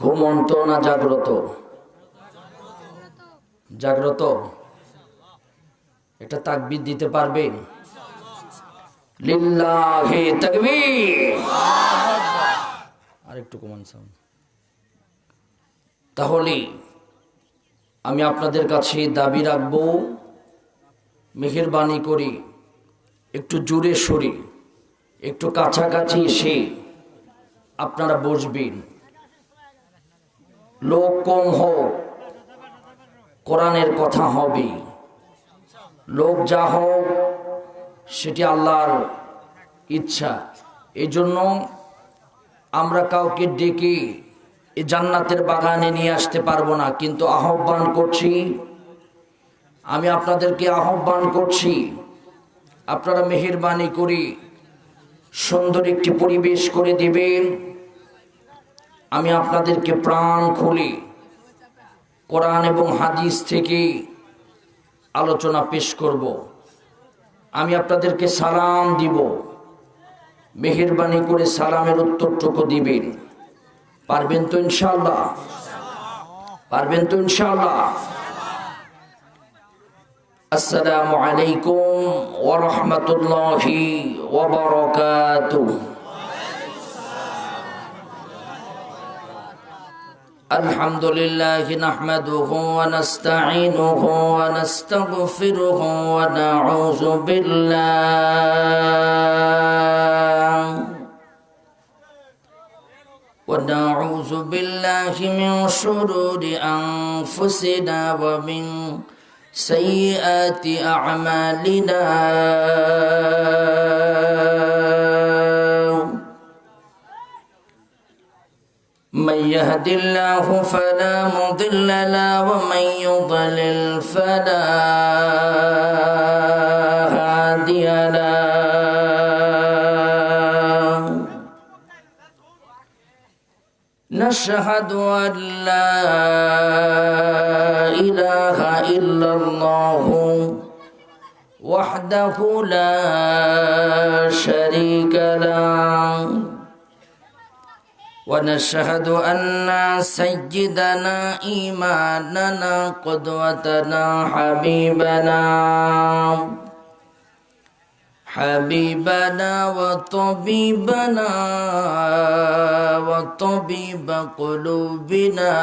ঘুমন্ত না জাগ্রত? জাগ্রত। এটা তাকবীর দিতে পারবেন? লিল্লাহি তাকবীর। আরেকটু কমান সাউন্ড। তাহলে আমি আপনাদের কাছে দাবি রাখবো, মেহেরবানি করি একটু জোরে সরে, একটু কাছাকাছি এসে আপনারা বসবেন। লোক কম হোক, কোরআনের কথা হবে। লোক যা হোক সেটি আল্লাহর ইচ্ছা। এই জন্য আমরা কাউকে ডেকে এই জান্নাতের বাগানে নিয়ে আসতে পারবো না, কিন্তু আহ্বান করছি, আমি আপনাদেরকে আহ্বান করছি, আপনারা মেহেরবানি করে সুন্দর একটি পরিবেশ করে দিবেন। আমি আপনাদেরকে প্রাণ খুলে কোরআন এবং হাদিস থেকে আলোচনা পেশ করব। আমি আপনাদেরকে সালাম দিব, মেহেরবানি করে সালামের উত্তরটুকু দিবেন। পারবেন তো ইনশাআল্লাহ? পারবেন তো ইনশাআল্লাহ? আসসালামু আলাইকুম ওয়া রাহমাতুল্লাহি ওয়া বারাকাতুহু। আলহামদুলিল্লাহি নাহমাদুহু ওয়া নাস্তাঈনুহু ওয়া নাস্তাগফিরুহু ওয়া নাউযু বিল্লাহি মিন শুরুরি আনফুসিনা ওয়া মিন সাইয়্যাতি আ'মালিনা। من يهد الله فلا مضل له ومن يضلل فلا هادي له. نشهد أن لا إله إلا الله وحده لا شريك له، ونشهد أن سيدنا إمامنا قدوتنا حبيبنا وطبيب قلوبنا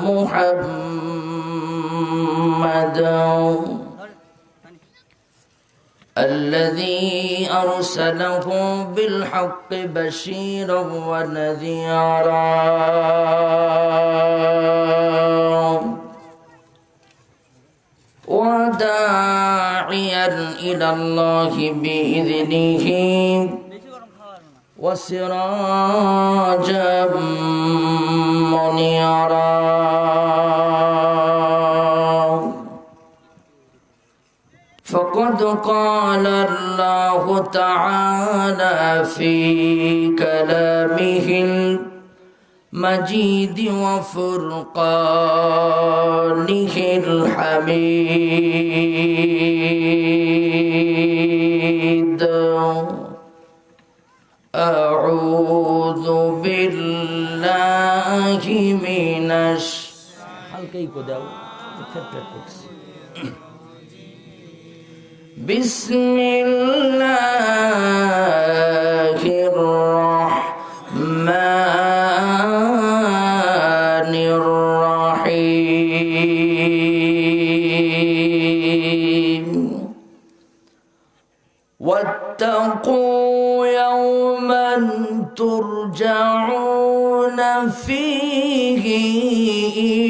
محمد الذي أرسله بالحق بشيرا ونذيرا وداعيا إلى الله بإذنه وسراجا منيرا. فقد قال الله تعالى في كلامه المجيد وفرقانه الحميد: أعوذ بالله من بسم الله الرحمن الرحيم. واتقوا يوما ترجعون فيه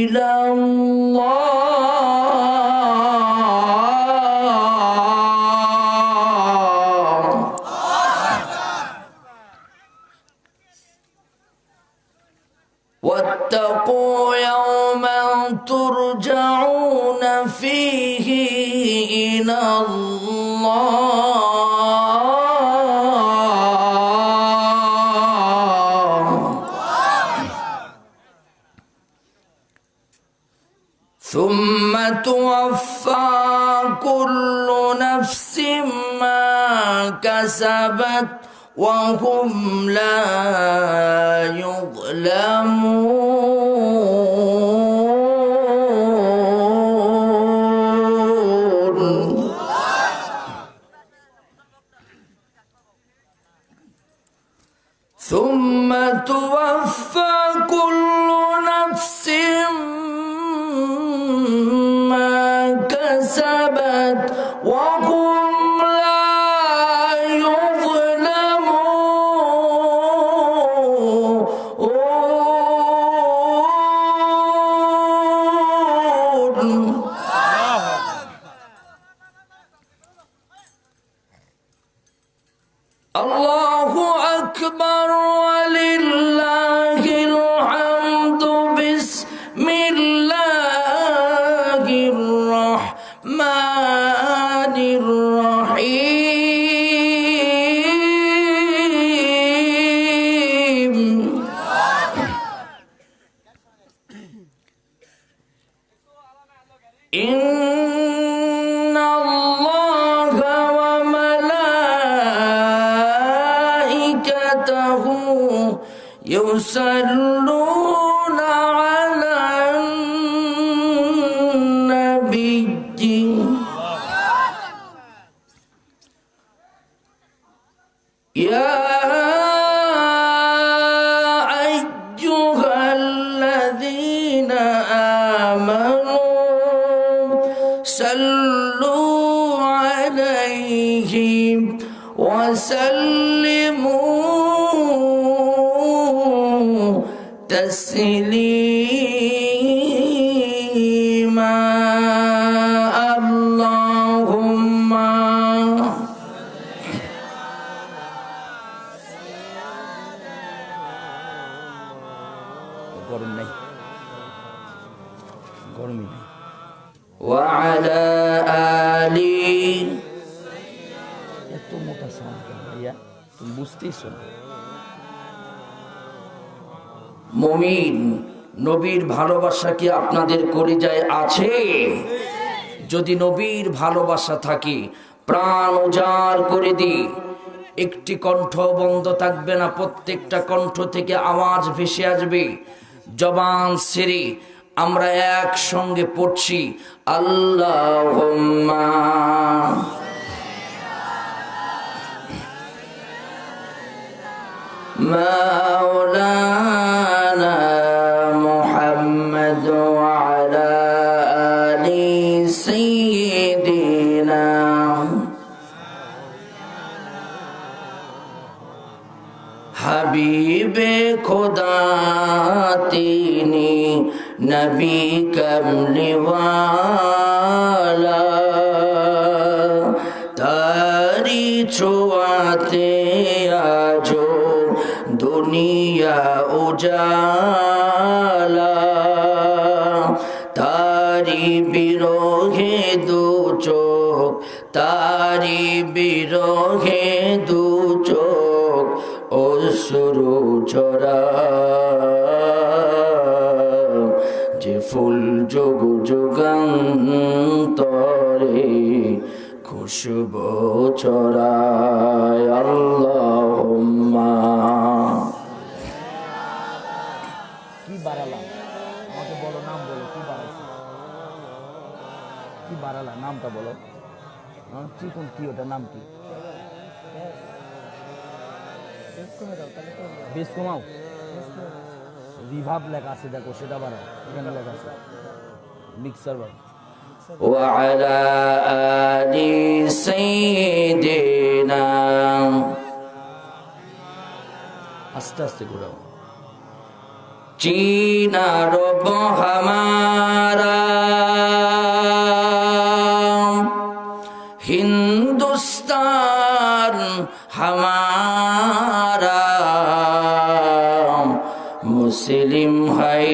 إلى الله واتقوا يوما ترجعون فيه إلى الله ثم توفى كل نفس ما كسبت وهم لا يظلمون ثم توفى كل نفس ما كسبت وهم الله أكبر ولله الحمد بسم الله الرحمن الرحيم إن الله وملائكته يصلون على النبي يا أيها الذين آمنوا صلوا عليه وسلموا تسليما اللهم وعلى آله মুমিন নবীর ভালোবাসা কি আপনাদের কলিজায় আছে? যদি নবীর ভালোবাসা থাকে প্রাণ উজাড় করে দি, একটি কণ্ঠ বন্ধ থাকবে না, প্রত্যেকটা কণ্ঠ থেকে আওয়াজ ভেসে আসবে। জবান ছেড়ে আমরা একসঙ্গে পড়ছি আল্লাহুম্মা মাওলানা মুহাম্মদ ওয়া আলা আলি সাইয়্যিদিনা হাবিবে খোদা তিনি নবী কমলিওয়ালা তারি ছোঁয়াতে আজো দুনিয়া উজালা তারি বিরহে দু চোখ তারি বিরহে দু চোখ অশ্রু ঝরা যে ফুল যোগ যুগান্তরে খুশবু ছড়ায় আল্লাহুম্মা। কি বাড়ালাম আমাকে বলো, নাম বলো, কি বাড়াইছি, কি বাড়ালা, নামটা বলো। চিকন কি, ওটা নাম কি? বেশ কমাও, রিভাব লেখা আছে দেখো, সেটা বাড়াও, এখানে লেখা আছে মিক্সার বাড়াও। وعلى آل سيدنا আস্তে আস্তে ঘুরাও। चीना रब हमारा हिंदुस्तान हमारा मुस्लिम है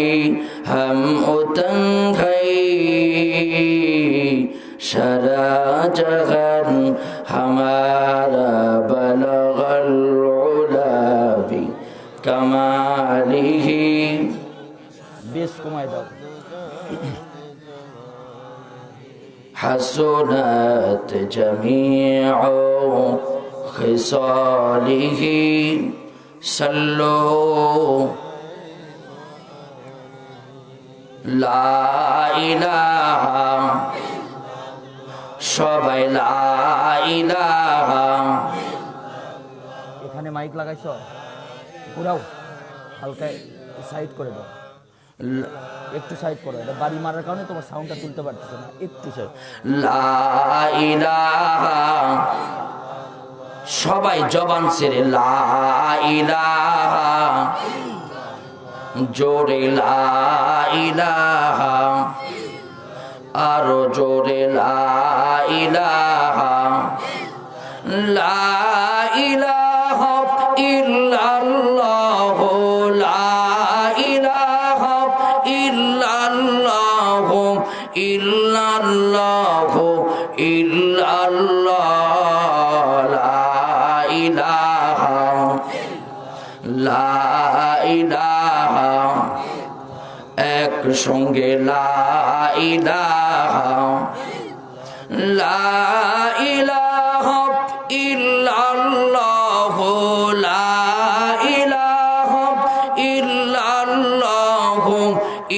हम उतन है शरा जगन हमारा बलगल उलाबी कमालिही बेस कमाई दाओ। حسنت جميع খিসালিহি সাল্লু লা ইলাহা সবাই লা ইলাহা। এখানে মাইক লাগাইছো, পুরাও হালকা সাইড করে দাও, একটু সাইড করো, এটা বাড়ি মারার কারণে তোমার সাউন্ডটা তুলতে পারতেছে না, একটু সাইড। লা ইলাহা সবাই জবান ছেড়ে লা ইলাহা, জোরে লা ইলাহা, আরো জোরে লা ইলাহা। লা ইলাহা ইল্লাল্লাহ, লা ইলাহা ইল্লাল্লাহ, ইল্লাল্লাহ ইল্লাল্লাহ, লা ইলাহা লা ইলাহা। একসঙ্গে লা ইলাহা লা ইলাহা ইল্লাল্লাহ, লা ইলাহা ইল্লাল্লাহ,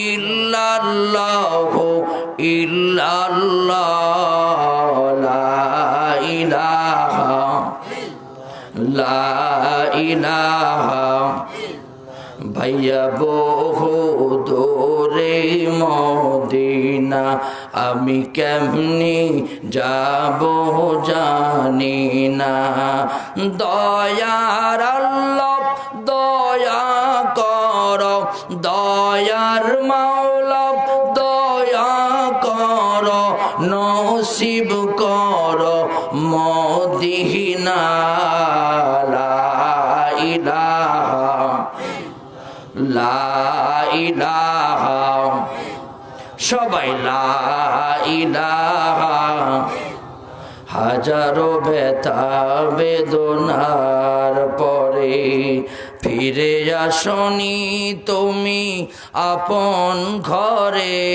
ইল্লাল্লাহ ইল্লাল্লাহ, লা ইলাহা লা ইলাহা। ভাইয়া বহু দূরে মদিনা, আমি কেমনি যাব জানি না। দয়ার আল্লাহ দয়া কর, দয়ার মাওলা দয়া কর, নসিব কর মদিনা। লা ইলাহা লা ইলাহা সবাই লা ইলাহা। হাজারো ব্যথা বেদনার পরে ফিরে আসনি তুমি আপন ঘরে।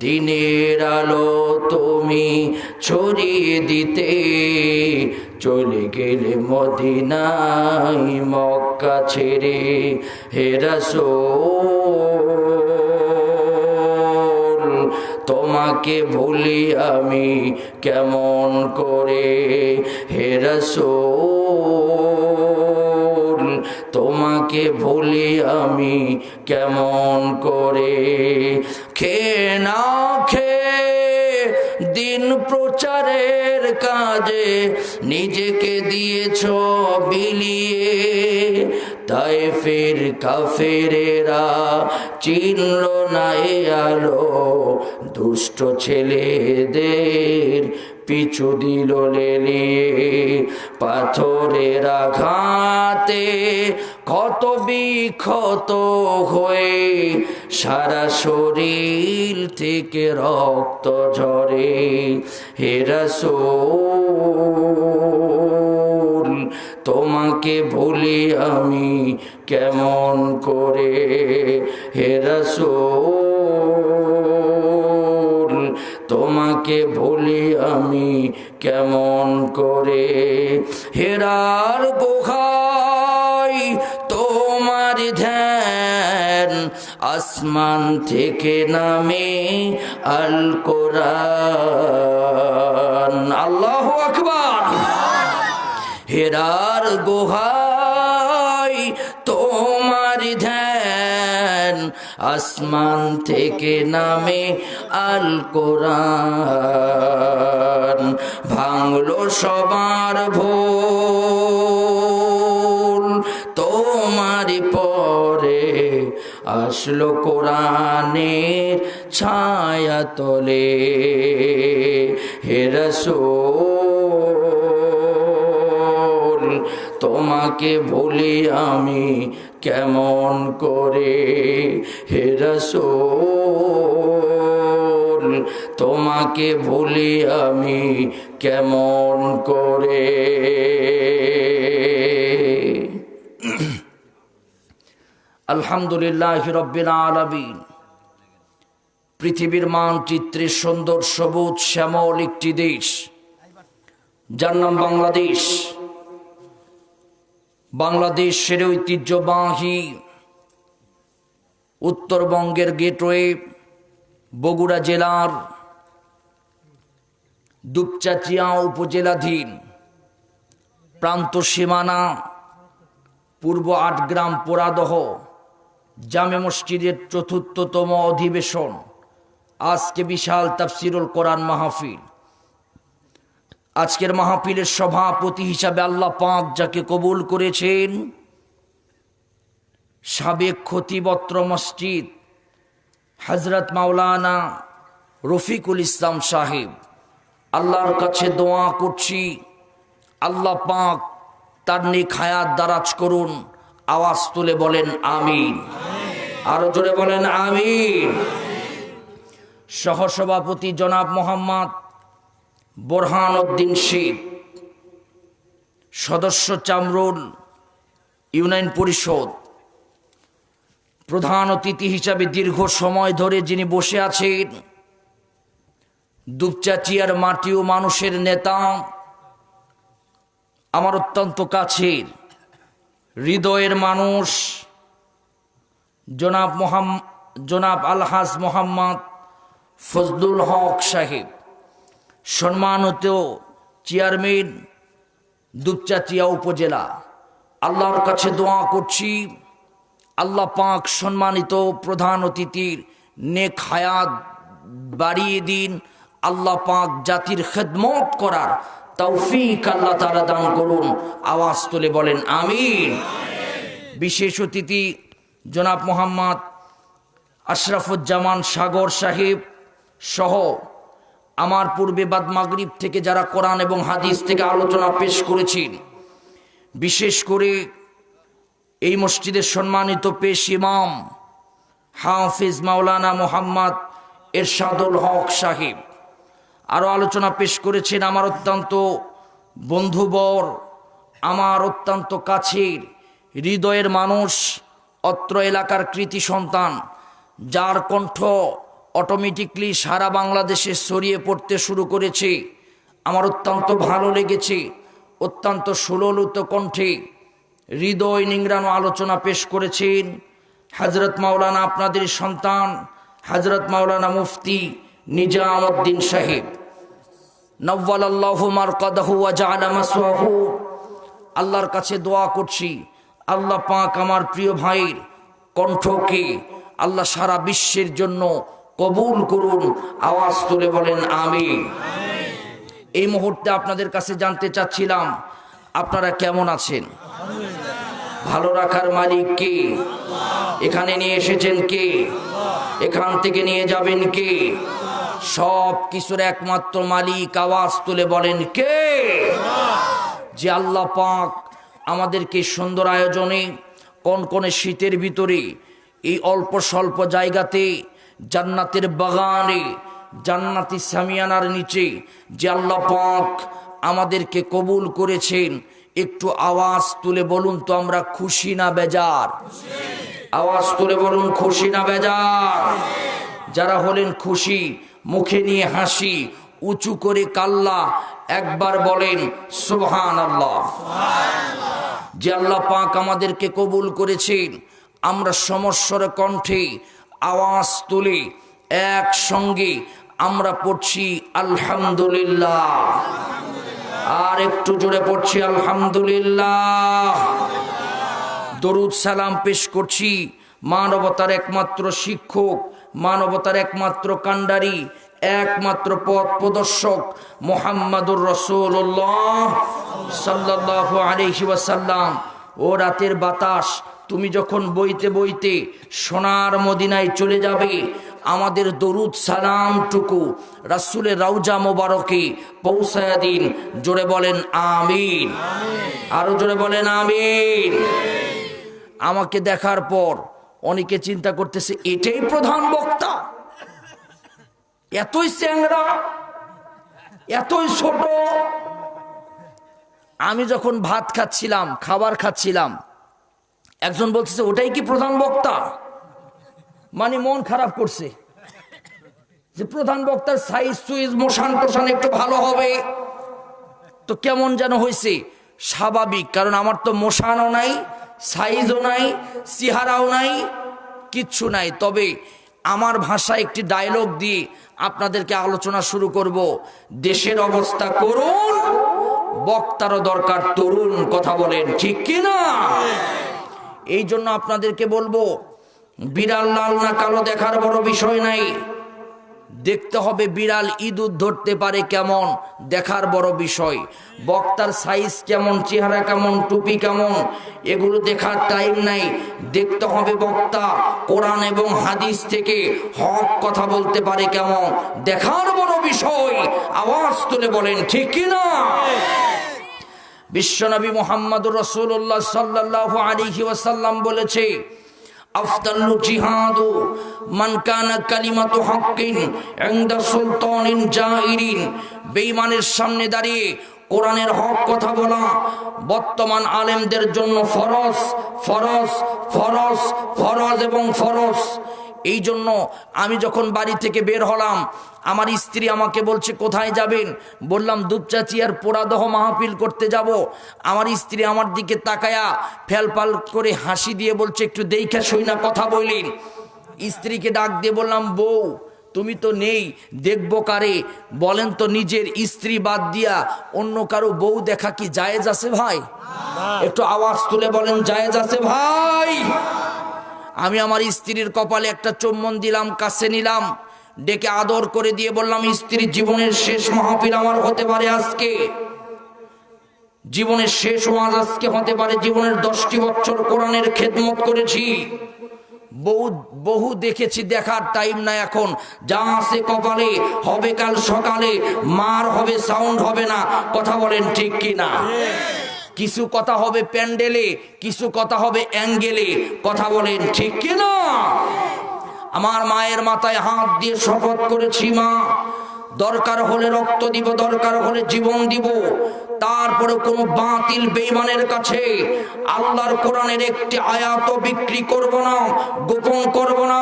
দিনের আলো তুমি ছড়িয়ে দিতে চলে গেলে মদিনায় মক্কা ছেড়ে। হে রাসূল তোমাকে ভুলি আমি কেমন করে। হে রাসূল তোমাকে ভুলি আমি কেমন করে। খেয়ে না খেয়ে দিন প্রচারের কাজে নিজেকে দিয়েছ বিলিয়ে। তায়েফের কাফেরেরা চিনল না এ আলো, দুষ্ট ছেলেদের পিছু দিল লেলিয়ে। পাথরের আঘাতে ক্ষত বিক্ষত হয়ে সারা শরীর থেকে রক্ত ঝরে। হে রাসূল তোমাকে ভুলি আমি কেমন করে। হে রাসূল তোমাকে ভুলি আমি কেমন করে। হেরার গুহায় তোমার ধ্যান, আসমান থেকে নামে আল কোরআন। আল্লাহু আকবার। হেরার গুহায় তোমার ধ্যান, আসমান থেকে নামে আল কোরআন। ভাঙলো সবার ভুল তোমার পরে, আসলো কোরআনের ছায়া তলে। হে রাসূল তোমাকে ভুলি আমি কেমন করে। হে রাসূল তোমাকে ভুলি আমি কেমন করে। আলহামদুলিল্লাহ রাব্বিল আলামিন। পৃথিবীর মানচিত্রে সুন্দর সবুজ শ্যামল একটি দেশ, যার নাম বাংলাদেশ। বাংলাদেশের ঐতিহ্যবাহী উত্তরবঙ্গের গেটওয়ে বগুড়া জেলার দুপচাচিয়া উপজেলাধীন প্রান্ত সীমানা পূর্ব আটগ্রাম পোড়াদহ জামে মসজিদের চতুর্থতম অধিবেশন, আজকে বিশাল তাফসিরুল কোরআন মাহফিল। আজকের মাহফিলের সভাপতি হিসাবে আল্লাহ পাক যাকে কবুল করেছেন, সাবেক খতিবত্র মসজিদ হযরত মাওলানা রফিকুল ইসলাম সাহেব। আল্লাহর কাছে দোয়া করছি আল্লাহ পাক তার নেক হায়াত দারাজ করুন। আওয়াজ তুলে বলেন আমিন, আরো জোরে বলেন আমিন। সহসভাপতি জনাব মোহাম্মদ বোরহান উদ্দিন শিব, সদস্য চামরুল ইউনিয়ন পরিষদ। প্রধান অতিথি হিসাবে দীর্ঘ সময় ধরে যিনি বসে আছেন, দুপচাচিয়ার মাটি ও মানুষের নেতা, আমার অত্যন্ত কাছের হৃদয়ের মানুষ জনাব আলহাজ মোহাম্মদ ফজলুল হক সাহেব, সম্মানিত চেয়ারম্যান দুপচাচিয়া উপজেলা। আল্লাহর কাছে দোয়া করছি আল্লাহ পাক সম্মানিত প্রধান অতিথির নেক হায়াত বাড়িয়ে দিন। আল্লাহ পাক জাতির খেদমত করার তৌফিক আল্লাহ তাআলা দান করুন। আওয়াজ তুলে বলেন আমিন। বিশেষ অতিথি জনাব মোহাম্মদ আশরাফুজ্জামান সাগর সাহেব সহ আমার পূর্বে বাদ মাগরিব থেকে যারা কোরআন এবং হাদিস থেকে আলোচনা পেশ করেছেন, বিশেষ করে এই মসজিদের সম্মানিত পেশ ইমাম হাফিজ মাওলানা মোহাম্মদ এরশাদুল হক সাহেব, আরও আলোচনা পেশ করেছেন আমার অত্যন্ত বন্ধুবর, আমার অত্যন্ত কাছের হৃদয়ের মানুষ, অত্র এলাকার কৃতি সন্তান, যার কণ্ঠ অটোমেটিকলি সারা বাংলাদেশে ছড়িয়ে পড়তে শুরু করেছে। আমার অত্যন্ত ভালো লেগেছে, অত্যন্ত সুললিত কণ্ঠে হৃদয় নিংড়ানো আলোচনা পেশ করেছেন হযরত মাওলানা, আপনাদের সন্তান হযরত মাওলানা মুফতি নিজামউদ্দিন সাহেব, নওয়ালাল্লাহু মারকাদাহু ওয়া জাআলা মাসওয়াহু। আল্লাহর কাছে দোয়া করছি আল্লাহ পাক আমার প্রিয় ভাইয়ের কণ্ঠকে আল্লাহ সারা বিশ্বের জন্য কবুল করুন। আওয়াজ তুলে বলেন আমিন। এই মুহূর্তে আপনাদের কাছে জানতে চাচ্ছিলাম আপনারা কেমন আছেন? ভালো রাখার মালিক কে? এখানে নিয়ে এসেছেন কে? এখান থেকে নিয়ে যাবেন কে? সব কিছুর একমাত্র মালিক। আওয়াজ তুলে বলেন কে? যে আল্লাহ পাক আমাদেরকে সুন্দর আয়োজনে কনকনে শীতের ভিতরে এই অল্প স্বল্প জায়গাতে জান্নাতের বাগানে জান্নাতি সামিয়ানার নিচে যে আল্লাহ পাক আমাদেরকে কবুল করেছেন, একটু আওয়াজ তুলে বলুন তো আমরা খুশি না বেজার? আওয়াজ তুলে বলুন খুশি না বেজার? যারা হলেন খুশি, মুখে নিয়ে হাসি, উঁচু করে কাল্লা একবার বলেন সুবহানাল্লাহ। যে আল্লাহ পাক আমাদেরকে কবুল করেছেন, আমরা সমস্বর কণ্ঠে আওয়াজ তুলে একসঙ্গে আমরা পড়ছি আলহামদুলিল্লাহ। আর একটু জোরে পড়ছি আলহামদুলিল্লাহ। দরুদ সালাম পেশ করছি মানবতার একমাত্র শিক্ষক, মানবতার একমাত্র কান্ডারি, একমাত্র পথ প্রদর্শক মুহাম্মাদুর রাসূলুল্লাহ সাল্লাল্লাহু আলাইহি ওয়াসাল্লাম। ও রাতের বাতাস, তুমি যখন বইতে বইতে সোনার মদিনায় চলে যাবে, আমাদের দরুদ সালামটুকু রাসূলের রওজা মোবারকে পৌঁছায়া দিন। জোরে বলেন আমিন, আরো জোরে বলেন আমিন। আমাকে দেখার পর অনেকে চিন্তা করতেছে এটাই প্রধান বক্তা, এতই চ্যাংড়া, এতই ছোট। আমি যখন ভাত খাচ্ছিলাম, খাবার খাচ্ছিলাম, একজন বলতেছে ওটাই কি প্রধান বক্তা? মানে মন খারাপ করছে যে প্রধান বক্তার সাইজ সুইজ মোশান টোশান একটু ভালো হবে, তো কেমন যেন হয়েছে। স্বাভাবিক, কারণ আমার তো মোশানও নাই, সাইজও নাই, চেহারাও নাই, কিচ্ছু নাই। তবে আমার ভাষায় একটি ডায়লগ দিয়ে আপনাদেরকে আলোচনা শুরু করব। দেশের অবস্থা করুন, বক্তারও দরকার তরুণ, কথা বলেন ঠিক কি না? এই জন্য আপনাদেরকে বলবো, বিড়াল লাল না কালো দেখার বড় বিষয় নাই, দেখতে হবে বিড়াল ইঁদুর ধরতে পারে কেমন, দেখার বড় বিষয়। বক্তার সাইজ কেমন, চেহারা কেমন, টুপি কেমন, এগুলো দেখার টাইম নাই। দেখতে হবে বক্তা কোরআন এবং হাদিস থেকে হক কথা বলতে পারে কেমন, দেখার বড় বিষয়। আওয়াজ তুলে বলেন ঠিক কি না? বিশ্বনবী মুহাম্মদুর রাসূলুল্লাহ সাল্লাল্লাহু আলাইহি ওয়াসাল্লাম বলেছে, আফদালু জিহাদু মান কানা কালিমাতু হাক্কিন ইনদা সুলতানিন জাইরিন। বেঈমানের সামনে দাঁড়িয়ে কোরআনের হক কথা বলা বর্তমান আলেমদের জন্য ফরজ, ফরজ, ফরজ, ফরজ এবং ফরজ। এই জন্য আমি যখন বাড়ি থেকে বের হলাম, আমার স্ত্রী আমাকে বলছে কোথায় যাবেন? বললাম দুপচাচি আর পোড়াদহ মাহফিল করতে যাব। আমার স্ত্রী আমার দিকে তাকায়া ফেলপাল করে হাসি দিয়ে বলছে একটু দেইখা শুই না কথা বললেন। স্ত্রীকে ডাক দিয়ে বললাম, বউ তুমি তো নেই, দেখবো কারে? বলেন তো, নিজের স্ত্রী বাদ দিয়া অন্য কারো বউ দেখা কি জায়েজ আছে ভাই? একটু আওয়াজ তুলে বলেন জায়েজ আছে ভাই? আমি আমার স্ত্রীর কপালে একটা চুম্বন দিলাম, কাছে নিলাম, ডেকে আদর করে দিয়ে বললাম, স্ত্রীর জীবনের শেষ মাহফিল আমার হতে পারে আজকে, জীবনের শেষ ওয়াজ আজকে হতে পারে। জীবনের 10টি বছর কোরআনের খেদমত করেছি, বহু দেখেছি, দেখার টাইম না এখন। যা আছে কপালে হবে কাল সকালে, মার হবে, সাউন্ড হবে না, কথা বলেন ঠিক কি না? কিছু কথা হবে প্যান্ডেলে, কিছু কথা হবে অ্যাঙ্গেলে, কথা বলেন ঠিক কি না? আমার মায়ের মাথায় হাত দিয়ে শপথ করেছি, মা দরকার হলে রক্ত দিব, দরকার হলে জীবন দিব, তারপরে কোনো বাতিল বেঈমানের কাছে আল্লাহর কোরআনের একটি আয়াত বিক্রি করব না, গোপন করব না,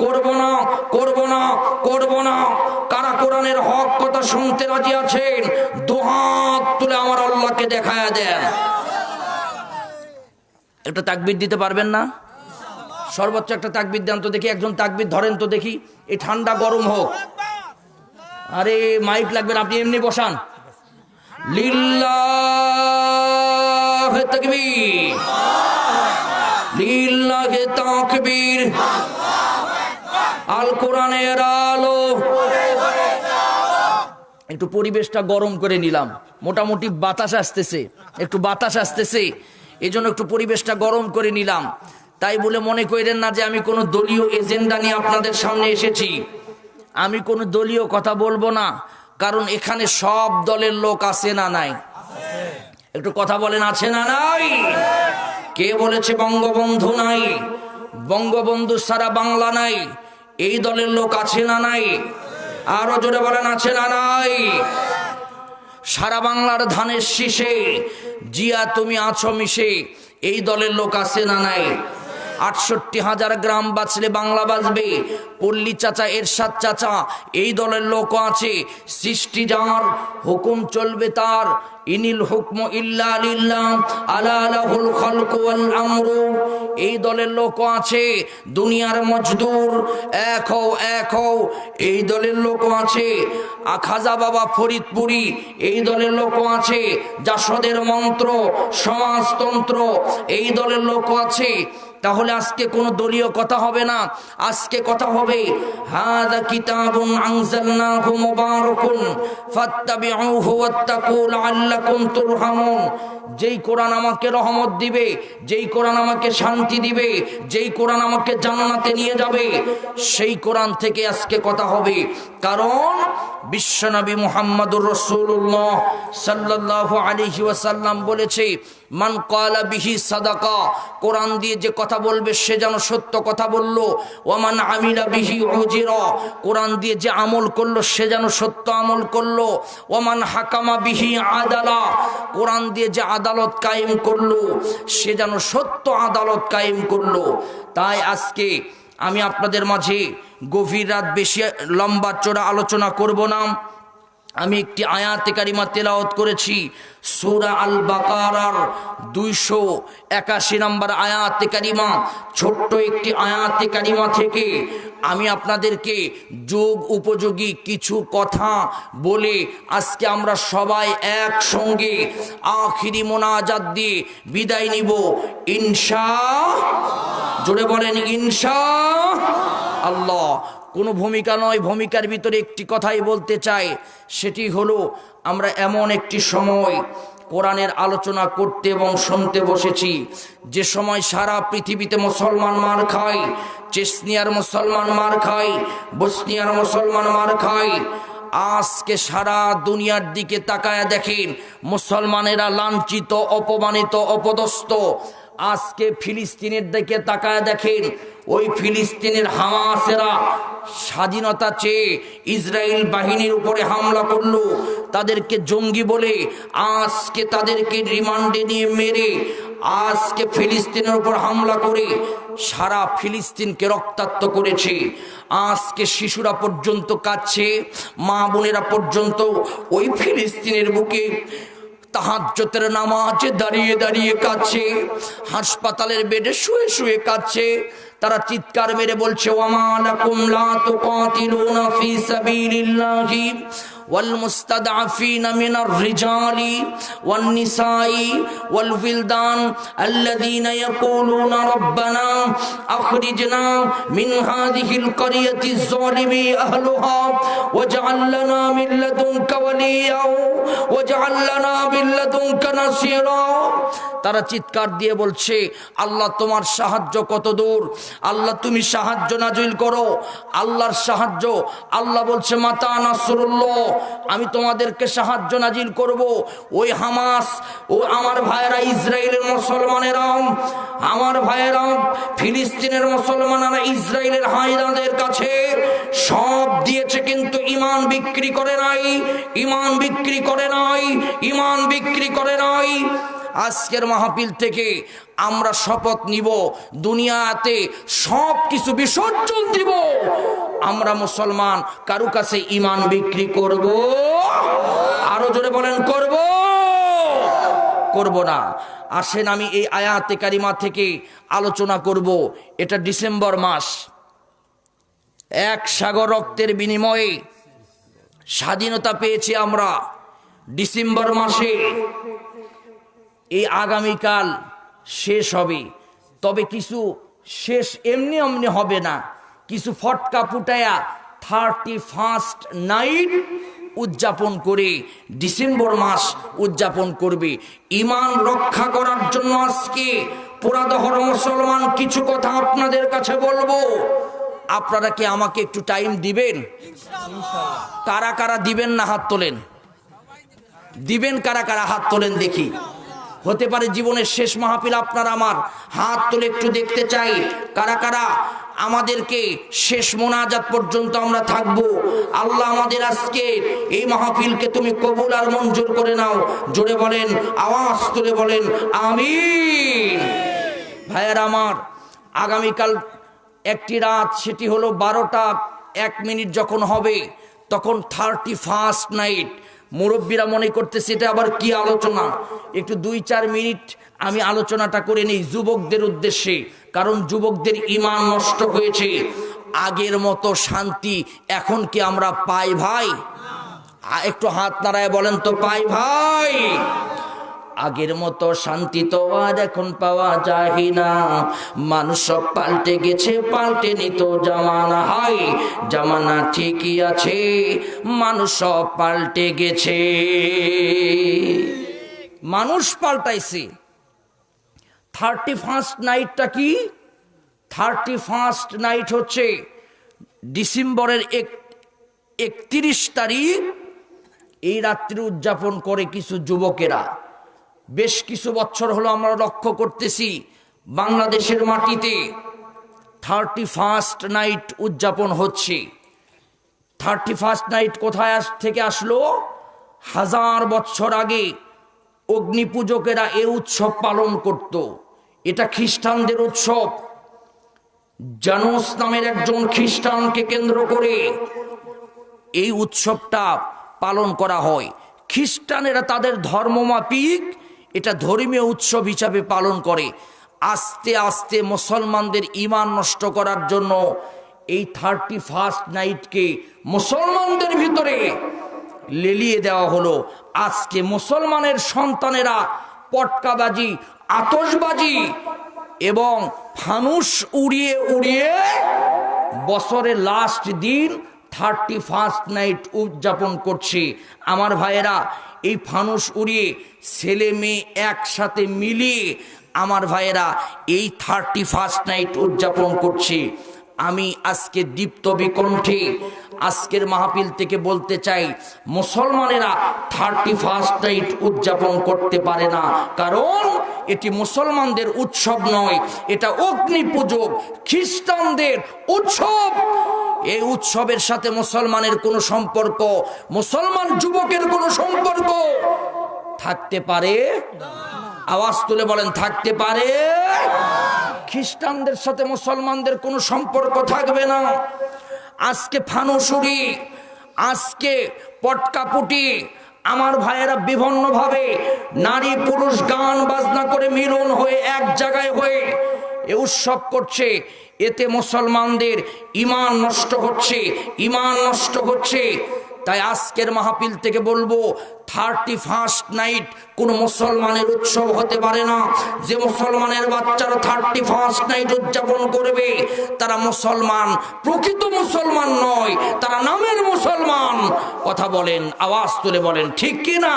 করব না, করব না, করব না। কারা কোরআনের হক কথা শুনতে রাজি আছেন? দুহাত তুলে আমার আল্লাহকে দেখায়া দেন। একটা তাকবীর দিতে পারবেন না? সর্বোচ্চ একটা তাকবীর দেন তো দেখি, একজন তাকবীর ধরেন তো দেখি। এই ঠান্ডা গরম হোক, আরে মাইক লাগবে না, আপনি এমনি বসান। লিল্লাহে তাকবীর, লিল্লাহে তাকবীর, আল কোরআনের আলো। একটু পরিবেশটা গরম করে নিলাম, মোটামুটি বাতাস আসতেছে, একটু বাতাস আসতেছে, এই জন্য একটু পরিবেশটা গরম করে নিলাম। তাই বলে মনে করেন না যে আমি কোনো দলীয় এজেন্ডা নিয়ে আপনাদের সামনে এসেছি। আমি কোনো দলীয় কথা বলবো না, কারণ এখানে সব দলের লোক আছে না নাই? একটু কথা বলেন আছে না নাই? কে বলেছে বঙ্গবন্ধু নাই? বঙ্গবন্ধু সারা বাংলা নাই। এই দলের লোক আছে না নাই? আরো জোরে বলেন আছে না নাই? সারা বাংলার ধানের শীষে জিয়া তুমি আছো মিশে, এই দলের লোক আছে না নাই? ৬৮,০০০ গ্রাম বাঁচলে বাংলা বাঁচবে, পল্লী চাচা, এরশাদ চাচা, এই দলের লোক আছে। সৃষ্টি যার, হুকুম চলবে তার, ইনিল হুকম ইল্লা লিল্লাহ আলা লাহুল খালকু ওয়াল আমরু, এই দলের লোক আছে। দুনিয়ার মজদুর এক হও, এক হও, এই দলের লোক আছে। খাজা বাবা ফরিদপুরি, এই দলের লোক আছে। জাসদের মন্ত্র, সমাজতন্ত্র, এই দলের লোক আছে। তাহলে আজকে কোনো দলীয় কথা হবে না, আজকে কথা হবে হাযা কিতাবুন আনজালনাহু মুবারাকুন ফাত্তাবিউহু ওয়াত্তাকু লাআল্লাকুম তুরহামুন। যেই কোরআন আমাকে রহমত দিবে, যেই কোরআন আমাকে শান্তি দিবে, যেই কোরআন আমাকে জান্নাতে নিয়ে যাবে, সেই কোরআন থেকে আজকে কথা হবে। কারণ বিশ্বনবী মুহাম্মদুর রাসূলুল্লাহ সাল্লাল্লাহু আলাইহি ওয়াসাল্লাম বলেছে, মান ক্বালা বিহি সাদাকা, কোরআন দিয়ে যে কথা বলবে সে যেন সত্য কথা বলল। ওয়ামান আমিলা বিহি উজিরা, কোরআন দিয়ে যে আমল করলো সে যেন সত্য আমল করলো। ওয়ামান হাকামা বিহি আদালা, কোরআন দিয়ে যে আদালত কায়েম করলো সে যেন সত্য আদালত কায়েম করলো। তাই আজকে আমি আপনাদের মাঝে গভীর রাত বেশি লম্বা চড়া আলোচনা করব না। আমি একটি আয়াতে কারিমা তেলাওয়াত করেছি সূরা আল বাকারার 281 নম্বর আয়াতে কারিমা। ছোট্ট একটি আয়াতে কারিমা থেকে আমি আপনাদেরকে যোগ উপযোগী কিছু কথা বলে আজকে আমরা সবাই একসঙ্গে আখিরি মোনাজাত দিয়ে বিদায় নিব জোরে বলেন ইনশাআল্লাহ। কোনো ভূমিকা নয়, ভূমিকার ভিতরে একটি কথাই বলতে চাই, সেটি হলো আমরা এমন একটি সময় কোরআনের আলোচনা করতে এবং শুনতে বসেছি যে সময় সারা পৃথিবীতে মুসলমান মার খায়। চেচনিয়ার মুসলমান মার খায়, বসনিয়ার মুসলমান মার খায়। আজকে সারা দুনিয়ার দিকে তাকায়া দেখেন মুসলমানেরা লাঞ্ছিত, অপমানিত, অপদস্থ। আজকে ফিলিস্তিনের দিকে তাকায় দেখেন, ওই ফিলিস্তিনের হামাসেরা স্বাধীনতা চেয়ে ইসরায়েল বাহিনীর উপরে হামলা করলো, তাদেরকে জঙ্গি বলে আজকে তাদেরকে রিমান্ডে নিয়ে মেরে আজকে ফিলিস্তিনের উপর হামলা করে সারা ফিলিস্তিনকে রক্তাক্ত করেছে। আজকে শিশুরা পর্যন্ত কাঁদছে, মা বোনেরা পর্যন্ত ওই ফিলিস্তিনের বুকে তাহাজ্জুদের নামাজে দাঁড়িয়ে দাঁড়িয়ে কাঁদছে, হাসপাতালের বেডে শুয়ে শুয়ে কাঁদছে। তারা চিৎকার মেরে বলছে ওয়ামা লাকুম লা তুকাতিলুনা ফি সাবিলিল্লাহি ওয়াল মুস্তাদআফিনা মিনার রিজালি ওয়ান নিসাই ওয়াল ওয়িলদান আল্লাযীনা ইয়াকুলুনা রাব্বানা আখরিজনা মিন হাযিহিল ক্বরিয়াতি যালিমি আহলুহা ওয়াজআল লানা মিন লাদুনকা ওয়ালিয়া ওয়াজআল লানা মিন লাদুনকা নাসীরা। তারা চিৎকার দিয়ে বলছে আল্লাহ তোমার সাহায্য কত দূর, আল্লাহ তুমি সাহায্য নাজিল করো। আল্লাহর সাহায্য, আল্লাহ বলছে মাতা নাসরুল্লাহ, আমি তোমাদেরকে সাহায্য নাজিল করব। ওই হামাস ও আমার ভাইয়েরা ইসরায়েলের মুসলমানেরা, আমার ভাইয়েরা ফিলিস্তিনের মুসলমানেরা ইসরায়েলের হায়দাদের কাছে সব দিয়েছে, কিন্তু ইমান বিক্রি করে নাই, ইমান বিক্রি করে নাই, ইমান বিক্রি করে নাই। আজকের মাহফিল থেকে আমরা শপথ নিব দুনিয়াতে সব কিছু বিসর্জন দিব, আমরা মুসলমান কারো কাছে ইমান বিক্রি করব? আরো জোরে বলেন করব? করব না। আসেন আমি এই আয়াতে কারিমা থেকে আলোচনা করব। এটা ডিসেম্বর মাস, এক সাগর রক্তের বিনিময়ে স্বাধীনতা পেয়েছি আমরা ডিসেম্বর মাসে। এই আগামীকাল শেষ হবে, তবে কিছু শেষ এমনি এমনি হবে না, কিছু ফটকা ফুটায়া 31st নাইট উদযাপন করে ডিসেম্বর মাস উদযাপন করবে। ইমান রক্ষা করার জন্য আজকে পুরাদহর মুসলমান কিছু কথা আপনাদের কাছে বলবো। আপনারা কি আমাকে একটু টাইম দিবেন? কারা কারা দিবেন না হাত তোলেন? দিবেন কারা কারা হাত তোলেন দেখি। হতে পারে জীবনের শেষ মাহফিল, আপনার আমার হাত তুলে একটু দেখতে চাই কারা কারা আমাদেরকে শেষ মোনাজাত পর্যন্ত আমরা থাকবো। আল্লাহ আমাদের আজকে এই মাহফিলকে তুমি কবুল আর মঞ্জুর করে নাও। জোরে বলেন, আওয়াজ তুলে বলেন আমিন। ভাইয়ারা আমার, আগামীকাল একটি রাত, সেটি হলো 12টা 1 মিনিট যখন হবে তখন 31st নাইট। মুরব্বীরা মনে করতেছে এটা আবার কি আলোচনা, একটু 2-4 মিনিট আমি আলোচনাটা করে নিই যুবকদের উদ্দেশ্যে, কারণ যুবকদের ঈমান নষ্ট হয়েছে। আগের মতো শান্তি এখন কি আমরা পাই ভাই? একটু হাত নাড়ায় বলেন তো, পাই ভাই? আগের মতো শান্তি তো আর এখন পাওয়া যায় না। মানুষ সব পাল্টে গেছে, পাল্টে নিত জামানা। হাই জামানা ঠিকই আছে, মানুষ সব পাল্টে গেছে, মানুষ পাল্টাইছে। 31st নাইটটা কি? 31st নাইট হচ্ছে ডিসেম্বরের 31 তারিখ। এই রাত্রি উদযাপন করে কিছু যুবকেরা। বেশ কিছু বছর হলো আমরা লক্ষ্য করতেছি বাংলাদেশের মাটিতে 31st নাইট উদযাপন হচ্ছে। 31st নাইট কোথায় থেকে আসলো? 1000 বছর আগে অগ্নি পূজকেরা এই উৎসব পালন করত। এটা খ্রিস্টানদের উৎসব। জানুস নামের একজন খ্রিস্টানকে কেন্দ্র করে এই উৎসবটা পালন করা হয়। খ্রিস্টানেরা তাদের ধর্মমাফিক এটা ধর্মীয় উৎসব হিসাবে পালন করে। আস্তে আস্তে মুসলমানদের ঈমান নষ্ট করার জন্য এই 31st নাইটকে মুসলমানদের ভিতরে লেলিয়ে দেওয়া হলো। আজকে মুসলমানের সন্তানেরা পটকাবাজি, আতশবাজি এবং ফানুস উড়িয়ে উড়িয়ে বছরের লাস্ট দিন 31st নাইট উদযাপন করছে। আমার ভাইয়েরা, এই ফানুস উড়িয়ে ছেলে মেয়ে একসাথে মিলিয়ে আমার ভাইয়েরা এই 31st নাইট উদযাপন করছে। আমি আজকে দীপ্ত বিকণ্ঠে আজকের মাহফিল থেকে বলতে চাই, মুসলমানেরা 31st নাইট উদযাপন করতে পারে না, কারণ এটি মুসলমানদের উৎসব নয়, এটা অগ্নি পূজক, খ্রিস্টানদের উৎসব। এই উৎসবের সাথে মুসলমানের কোনো সম্পর্ক, মুসলমান যুবকের কোনো সম্পর্ক থাকতে পারে? আওয়াজ তুলে বলেন, থাকতে পারে? খ্রিস্টানদের সাথে মুসলমানদের কোনো সম্পর্ক থাকবে না। আজকে ফানুসুরি, আজকে পটকাপুটি, আমার ভাইয়েরা বিভিন্নভাবে নারী পুরুষ গান বাজনা করে মিলন হয়ে এক জায়গায় হয়ে এ উৎসব করছে। এতে মুসলমানদের ঈমান নষ্ট হচ্ছে, ঈমান নষ্ট হচ্ছে। তাই আজকের মাহফিল থেকে বলবো, 31st নাইট কোনো মুসলমানের উৎসব হতে পারে না। যে মুসলমানের বাচ্চারা 31st নাইট উদযাপন করবে তারা মুসলমান, প্রকৃত মুসলমান নয়, তারা নামের মুসলমান। কথা বলেন, আওয়াজ তুলে বলেন, ঠিক কি না?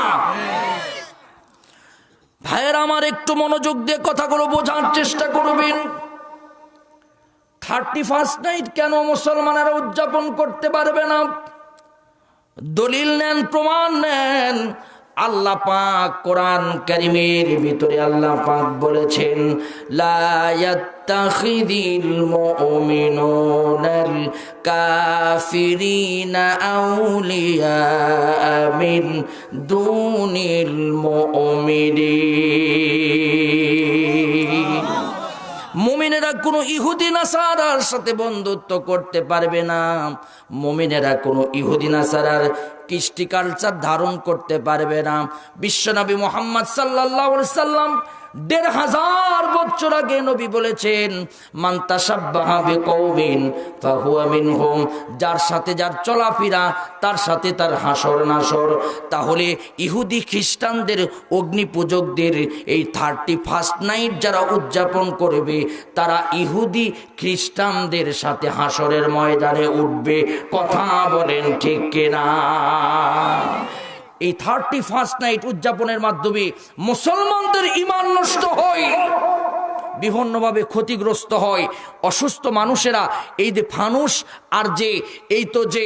ভাইয়েরা আমার, একটু মনোযোগ দিয়ে কথাগুলো বোঝার চেষ্টা করবেন। 31st নাইট কেন মুসলমানেরা উদযাপন করতে পারবে না? দলিল নেন, প্রমাণ নেন। আল্লাহ পাক কোরআন কারীমের ভিতরে আল্লাহ পাক বলেছেন, লা ইয়াত্তাখিদিল মুমিনুনাল কাফিরিনা আউলিয়া মিন দুনিল মুমিনিন। মুমিনেরা কোনো ইহুদি নাসারার সাথে বন্ধুত্ব করতে পারবে না। মুমিনেরা কোনো ইহুদি নাসারার কৃষ্টি কালচার ধারণ করতে পারবে না। বিশ্বনবী মুহাম্মদ সাল্লাল্লাহু আলাইহি সাল্লাম ১৫০০ বছর আগে নবী বলেছেন, মান তাশাব্বাহা বিকওমিন ফাহুয়া মিনহুম। যার সাথে যার চলাফেরা তার সাথে তার হাসর নাসর। তাহলে ইহুদি খ্রিস্টানদের অগ্নি পূজকদের এই 31st নাইট যারা উদযাপন করবে তারা ইহুদি খ্রিস্টানদের সাথে হাসরের ময়দানে উঠবে। কথা বলেন ঠিক কিনা? এই 31st নাইট উদযাপনের মাধ্যমে মুসলমানদের ঈমান নষ্ট হয়, বিভিন্নভাবে ক্ষতিগ্রস্ত হয়। অসুস্থ মানুষেরা এই যে ফানুস আর যে এই তো যে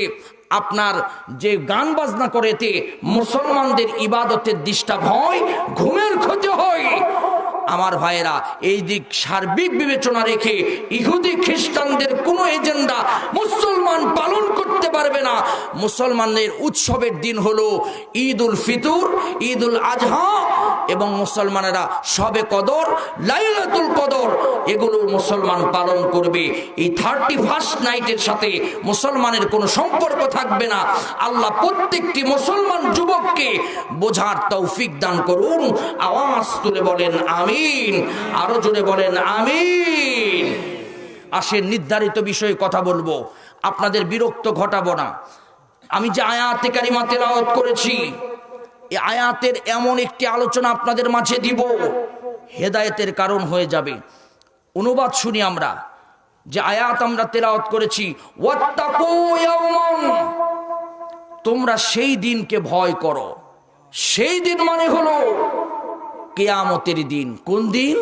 আপনার যে গান বাজনা করে, এতে মুসলমানদের ইবাদতের ডিস্টার্ব হয়, ঘুমের ক্ষতি হয়। আমার ভাইয়েরা, এই দিক সার্বিক বিবেচনা রেখে ইহুদি খ্রিস্টানদের কোনো এজেন্ডা মুসলমান পালন করতে পারবে না। মুসলমানদের উৎসবের দিন হলো ঈদ উল ফিতর, ঈদ উল আজহা এবং মুসলমানেরা শবে কদর, লাইলাতুল কদর, এগুলো মুসলমান পালন করবে। এই 31st নাইটের সাথে মুসলমানের কোনো সম্পর্ক থাকবে না। আল্লাহ প্রত্যেকটি মুসলমান যুবককে বোঝার তৌফিক দান করুন। আওয়াজ তুলে বলেন আমিন, আরো জোরে বলেন আমিন। আসেন নির্ধারিত বিষয়ে কথা বলবো, আপনাদের বিরক্ত ঘটাবো না। আমি যে আয়াতে কারিমা তেলাওয়াত করেছি, এই আয়াতের এমন একটি আলোচনা আপনাদের মাঝে দিব, হেদায়েতের কারণ হয়ে যাবে। অনুবাদ শুনি আমরা, যে আয়াত আমরা তেলাওয়াত করেছি, ওয়াত্তাকু ইয়াওমান, তোমরা সেই দিনকে ভয় করো। সেই দিন মানে হলো কিয়ামতের দিন। কোন দিন?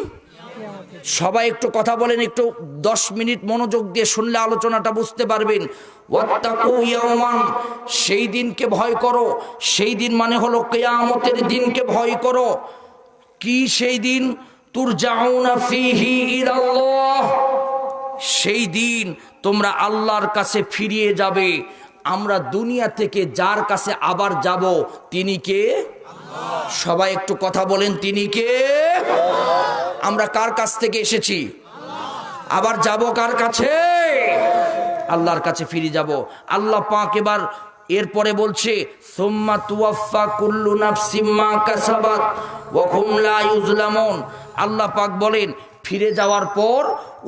সবাই একটু কথা বলেন, একটু 10 মিনিট মনোযোগ দিয়ে শুনলে আলোচনাটা বুঝতে পারবেন। ওয়াত্তাকু ইয়াওমান, সেই দিনকে ভয় করো। সেই দিন মানে হলো কিয়ামতের দিনকে ভয় করো। কি সেই দিন? তুরজাউনা ফীহি ইলাল্লাহ, সেই দিন তোমরা আল্লাহর কাছে ফিরিয়ে যাবে। আমরা দুনিয়া থেকে যার কাছে আবার যাব তিনি কে? সবাই একটু কথা বলেন, তিনি কে? আমরা কার কাছ থেকে এসেছি? আবার যাব কার কাছে? আল্লাহর কাছে ফিরে যাব। আল্লাহ পাক এবার এরপরে বলছে সুম্মা তুওয়াফা কুল্লু নাফসিম মা কাসাবাত ওয়া হুম লা ইউজলামুন। আল্লাহ পাক বলেন ফিরে যাওয়ার পর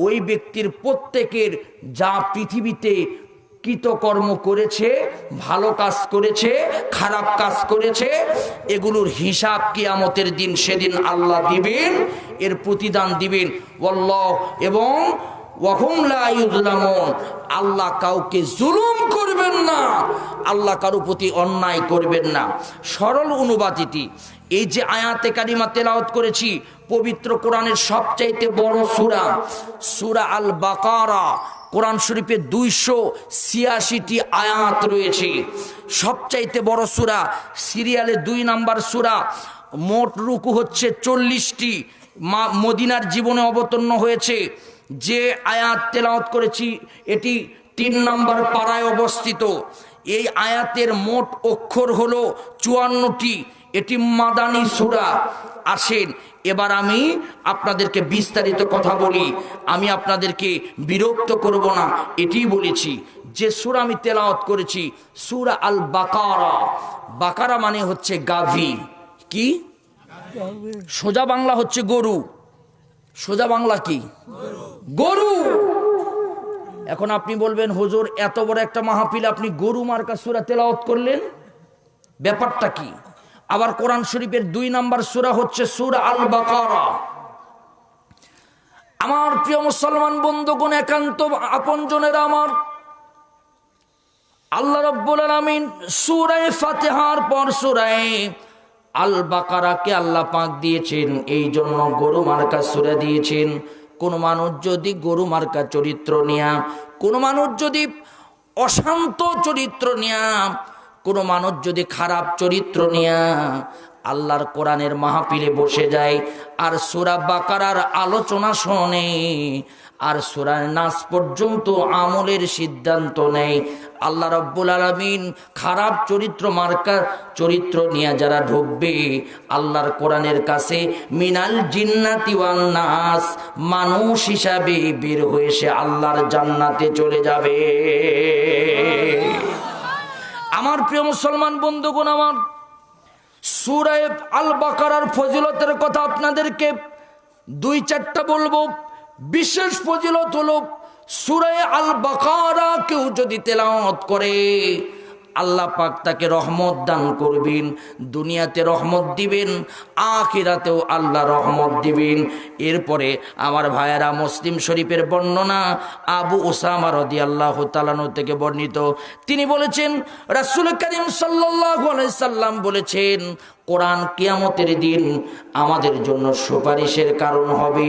ওই ব্যক্তির প্রত্যেকের যা পৃথিবীতে কৃতকর্ম করেছে, ভালো কাজ করেছে, খারাপ কাজ করেছে, এগুলোর হিসাব কিয়ামতের দিন সেদিন আল্লাহ দিবেন, এর প্রতিদান দিবেন। ওয়াল্লাহ এবং ওয়াহুম লা ইউজলামুন, আল্লাহ কাউকে জুলুম করবেন না, আল্লাহ কারো প্রতি অন্যায় করবেন না। সরল অনুবাদিতি এই যে আয়াতে কারিমা তেলাওয়াত করেছি, পবিত্র কোরআনের সবচাইতে বড় সূরা, সূরা আল বাকারা। কোরআন শরীফে 286টি আয়াত রয়েছে, সবচাইতে বড় সূরা, সিরিয়ালে 2 নাম্বার সূরা। মোট রুকু হচ্ছে 40টি। মদিনার জীবনে অবতীর্ণ হয়েছে। যে আয়াত তেলাওয়াত করেছি এটি 3 নাম্বার পাড়ায় অবস্থিত। এই আয়াতের মোট অক্ষর হলো 54টি। এটি মাদানী সূরা। আসেন এবার আমি আপনাদেরকে বিস্তারিত কথা বলি, আমি আপনাদেরকে বিরক্ত করব না, এটিই বলেছি। যে সূরা আমি তেলাওয়াত করেছি সূরা আল বাকারা। বাকারা মানে হচ্ছে গাভী। কি সোজা বাংলা হচ্ছে গরু। সোজা বাংলা কি? গরু। এখন আপনি বলবেন হুজুর এত বড় একটা মাহফিল আপনি গরু মার্কা সূরা তেলাওয়াত করলেন, ব্যাপারটা কি? আবার কোরআন শরীফের 2 নাম্বার সূরা হচ্ছে সূরা আল বাকারা। আমার প্রিয় মুসলমান বন্ধুগণ, একান্ত আপনজনেরা আমার, আল্লাহ রাব্বুল আলামিন সূরা ফাতিহার পর সূরা আল বাকারাকে আল্লাহ পাক দিয়েছেন এই জন্য গরু মার্কা সূরা দিয়েছেন। কোন মানুষ যদি গরু মার্কা চরিত্র নিয়া, কোন মানুষ যদি অশান্ত চরিত্র নিয়া, কোন মানুষ যদি খারাপ চরিত্র নিয়া আল্লাহর কোরআনের মাহফিলে বসে যায় আর সূরা বাকারার আলোচনা শোনে আর সূরা নাস পর্যন্ত আমলের সিদ্ধান্ত নেয়, আল্লাহ রাব্বুল আলামিন খারাপ চরিত্র মার্কা চরিত্র নিয়ে যারা ঢুকবে আল্লাহর কোরআনের কাছে, মিনাল জিন্নাতি ওয়ান নাস, মানুষ হিসাবে বের হয়ে সে আল্লাহর জান্নাতে চলে যাবে। আমার প্রিয় মুসলমান বন্ধুগণ আমার, সূরা আল বাকারার ফজিলতের কথা আপনাদেরকে 2-4টা বলবো। বিশেষ ফজিলত হলো সূরা আল বাকারা কেউ যদি তেলাওয়াত করে আল্লাহ পাক তাকে রহমত দান করবেন, দুনিয়াতে রহমত দিবেন, আখিরাতেও আল্লাহ রহমত দিবেন। এরপরে আমার ভাইয়েরা, মুসলিম শরীফের বর্ণনা আবু উসামা রাদিয়াল্লাহু তাআলা থেকে বর্ণিত, তিনি বলেছেন রাসূল করিম সাল্লাল্লাহু আলাইহি সাল্লাম বলেছেন কোরআন কিয়ামতের দিন আমাদের জন্য সুপারিশের কারণ হবে।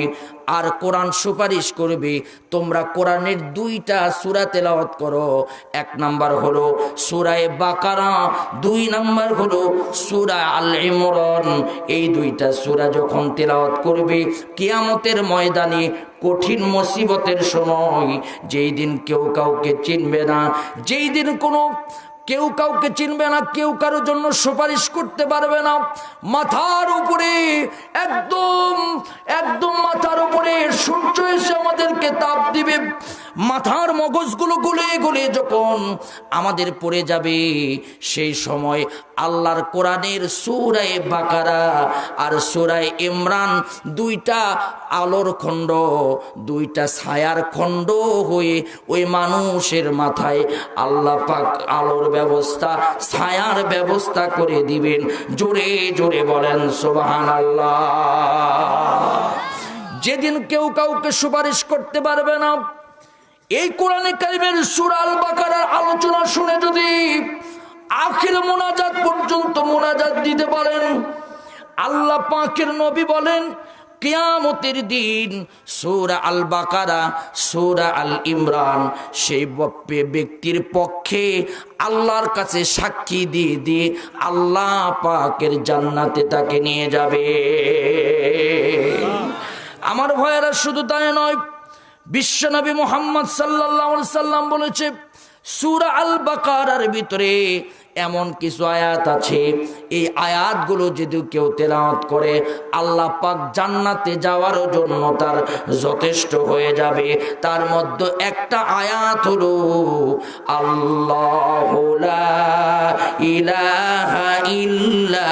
আর কোরআন সুপারিশ করবে তোমরা কোরআনের 2টা সূরা তেলাওয়াত করো। 1 নাম্বার হলো সূরা বাকারা, 2 নাম্বার হলো সূরা আল ইমরান। এই 2টা সূরা যখন তেলাওয়াত করবে কিয়ামতের ময়দানে, কঠিন মুসিবতের সময়, যেই দিন কেউ কাউকে চিনবে না, যেই দিন কেউ কাউকে চিনবে না, কেউ কারোর জন্য সুপারিশ করতে পারবে না, মাথার উপরে একদম মাথার উপরে সূর্য এসে আমাদেরকে তাপ দিবে, মাথার মগজগুলো গলে গলে যখন আমাদের পড়ে যাবে, সেই সময় আল্লাহর কোরআনের সূরা বাকারা আর সূরা ইমরান 2টা আলোর খণ্ড, 2টা ছায়ার খণ্ড হয়ে ওই মানুষের মাথায় আল্লাহ পাক আলোর ব্যবস্থা, ছায়ার ব্যবস্থা করে দিবেন। জোরে জোরে বলেন সুবহানাল্লাহ। যেদিন কেউ কাউকে সুপারিশ করতে পারবে না, এই কোরআনে কারিমের সূরা আল বাকারার আলোচনা শুনে যদি আখির মোনাজাত পর্যন্ত মোনাজাত দিতে পারেন, আল্লাহ পাকের নবী বলেন কিয়ামতের দিন সূরা আল বাকারা, সূরা আল ইমরান সেই ব্যক্তির পক্ষে আল্লাহর কাছে সাক্ষী দিয়ে দিয়ে আল্লাহ পাকের জান্নাতে তাকে নিয়ে যাবে। আমার ভাইয়েরা, শুধু তাই নয়, বিশ্বনবী মুহাম্মদ সাল্লাল্লাহু আলাইহি সাল্লাম বলেছে সূরা আল বাকারার ভিতরে এমন কিছু আয়াত আছে, এই আয়াতগুলো যদি কেউ তেলাওয়াত করে আল্লাহ পাক জান্নাতে যাওয়ার জন্য তার যথেষ্ট হয়ে যাবে। তার মধ্যে একটা আয়াত হলো আল্লাহু লা ইলাহা ইল্লা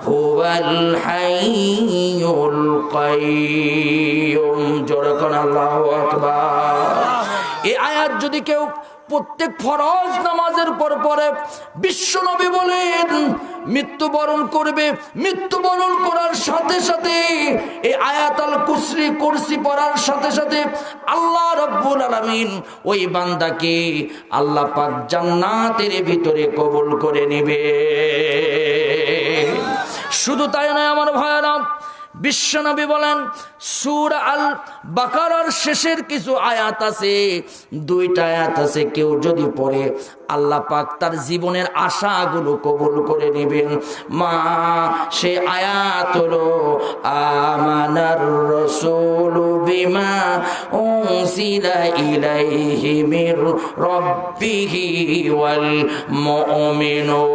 হুয়াল হাইয়ুল কাইয়ুম। জোরে কোন আল্লাহু আকবার। এই আয়াত যদি কেউ প্রত্যেক ফরজ নামাজের পর পরে, বিশ্বনবী বলেন মৃত্যুবরণ করবে, মৃত্যুবরণ করার সাথে সাথে এই আয়াতুল কুরসি পড়ার সাথে সাথে আল্লাহ রাব্বুল আলামিন ওই বান্দাকে আল্লাহ পাক জান্নাতের ভিতরে কবুল করে নেবে। শুধু তাই নয় আমার ভাইয়েরা, বিশ্বনবী বলেন সূরা আল বাকারার শেষের কিছু আয়াত আছে, 2টা আয়াত আছে, কেউ যদি পড়ে আল্লাহ পাক তার জীবনের আশাগুলো কবুল করে নেবেন। মা সে আয়াত হলো আমানার রাসূলু বিমা উনজিলা ইলাইহি মির রাব্বিহি ওয়াল মুমিনুন।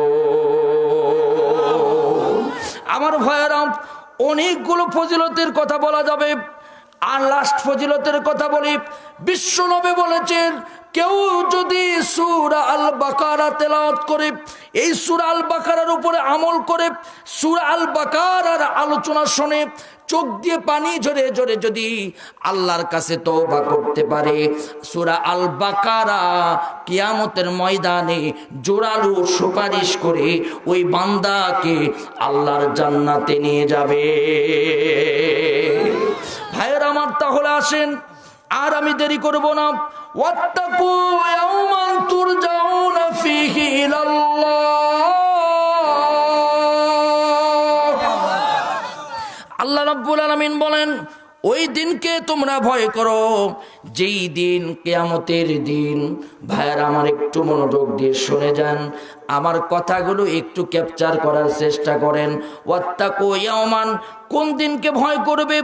আমার ভাইয়েরা, অনেকগুলো ফজিলতের কথা বলা যাবে, আর লাস্ট ফজিলতের কথা বলি। বিশ্বনবী বলেছেন কেউ যদি সূরা আল বাকারা তেলাওয়াত করে, এই সূরা আল বাকারার উপরে আমল করে, সূরা আল বাকারার আলোচনা শুনে চোখ দিয়ে পানি ঝরে ঝরে যদি আল্লাহর কাছে তওবা করতে পারে, সূরা আল বাকারা কিয়ামতের ময়দানে জোরালো সুপারিশ করে ওই বান্দাকে আল্লাহর জান্নাতে নিয়ে যাবে। ভাইয়ের আমার, তাহলে আসেন আর আমি দেরি করব না। ওয়াত্তাকু ইয়াওমান তুরজাউনা ফীহি ইলাল্লাহ। আল্লাহ রাব্বুল আলামিন বলেন ওই দিনকে তোমরা ভয় করো, যেই দিন কিয়ামতের দিন। ভাইয়েরা আমার, একটু মনোযোগ দিয়ে শুনে যান, আমার কথাগুলো একটু ক্যাপচার করার চেষ্টা করেন। ওয়াত্তাকু ইয়াওমান, কোন দিনকে ভয় করবে?